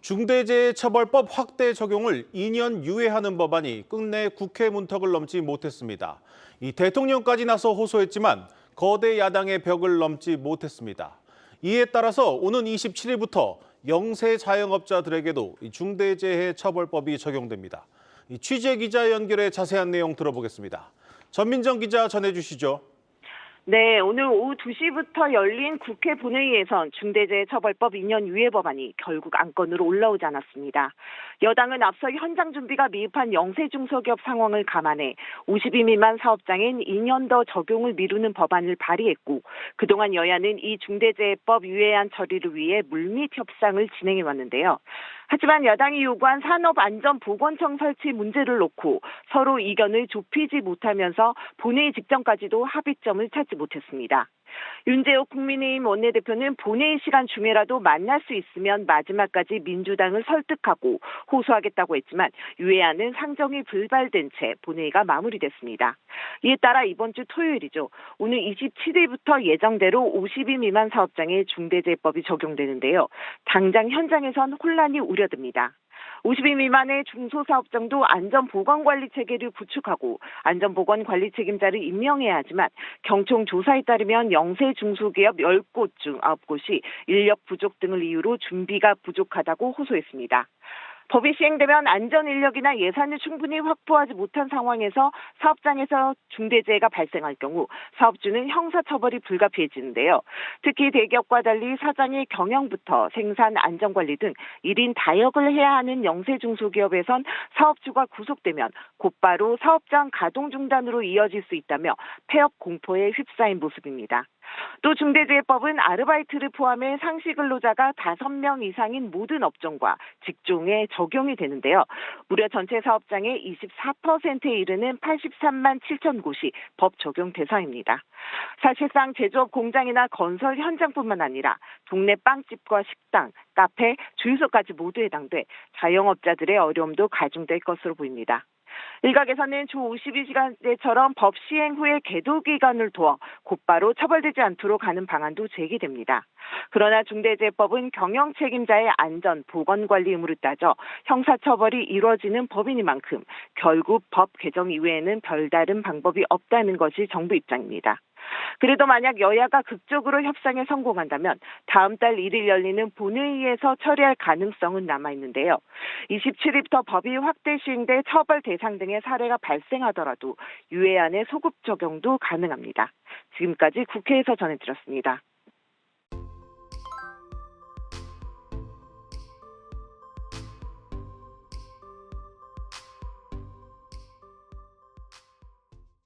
중대재해처벌법 확대 적용을 2년 유예하는 법안이 끝내 국회 문턱을 넘지 못했습니다. 이 대통령까지 나서 호소했지만 거대 야당의 벽을 넘지 못했습니다. 이에 따라서 오는 27일부터 영세 자영업자들에게도 중대재해처벌법이 적용됩니다. 취재기자 연결해 자세한 내용 들어보겠습니다. 전민정 기자 전해주시죠. 네, 오늘 오후 2시부터 열린 국회 본회의에선 중대재해처벌법 2년 유예 법안이 결국 안건으로 올라오지 않았습니다. 여당은 앞서 현장 준비가 미흡한 영세 중소기업 상황을 감안해 52 미만 사업장엔 2년 더 적용을 미루는 법안을 발의했고, 그동안 여야는 이 중대재해법 유예안 처리를 위해 물밑 협상을 진행해 왔는데요. 하지만 야당이 요구한 산업안전보건청 설치 문제를 놓고 서로 이견을 좁히지 못하면서 본회의 직전까지도 합의점을 찾지 못했습니다. 윤재욱 국민의힘 원내대표는 본회의 시간 중에라도 만날 수 있으면 마지막까지 민주당을 설득하고 호소하겠다고 했지만 유예안은 상정이 불발된 채 본회의가 마무리됐습니다. 이에 따라 이번 주 토요일이죠. 오늘 27일부터 예정대로 52 미만 사업장에 중대재해법이 적용되는데요. 당장 현장에선 혼란이 우려됩니다. 52 미만의 중소사업장도 안전보건관리 체계를 구축하고 안전보건관리 책임자를 임명해야 하지만 경총 조사에 따르면 영세 중소기업 10곳 중 9곳이 인력 부족 등을 이유로 준비가 부족하다고 호소했습니다. 법이 시행되면 안전 인력이나 예산을 충분히 확보하지 못한 상황에서 사업장에서 중대재해가 발생할 경우 사업주는 형사처벌이 불가피해지는데요. 특히 대기업과 달리 사장의 경영부터 생산 안전관리 등 1인 다역을 해야 하는 영세 중소기업에선 사업주가 구속되면 곧바로 사업장 가동 중단으로 이어질 수 있다며 폐업 공포에 휩싸인 모습입니다. 또 중대재해법은 아르바이트를 포함해 상시 근로자가 5명 이상인 모든 업종과 직종에 적용이 되는데요. 무려 전체 사업장의 24%에 이르는 83만 7천 곳이 법 적용 대상입니다. 사실상 제조업 공장이나 건설 현장뿐만 아니라 동네 빵집과 식당, 카페, 주유소까지 모두 해당돼 자영업자들의 어려움도 가중될 것으로 보입니다. 일각에서는 주 52시간제처럼 법 시행 후에 계도 기간을 두어 곧바로 처벌되지 않도록 하는 방안도 제기됩니다. 그러나 중대재해법은 경영 책임자의 안전, 보건 관리 의무를 따져 형사처벌이 이루어지는 법이니만큼 결국 법 개정 이외에는 별다른 방법이 없다는 것이 정부 입장입니다. 그래도 만약 여야가 극적으로 협상에 성공한다면 다음 달 1일 열리는 본회의에서 처리할 가능성은 남아있는데요. 27일부터 법이 확대 시행돼 처벌 대상 등의 사례가 발생하더라도 유예안의 소급 적용도 가능합니다. 지금까지 국회에서 전해드렸습니다.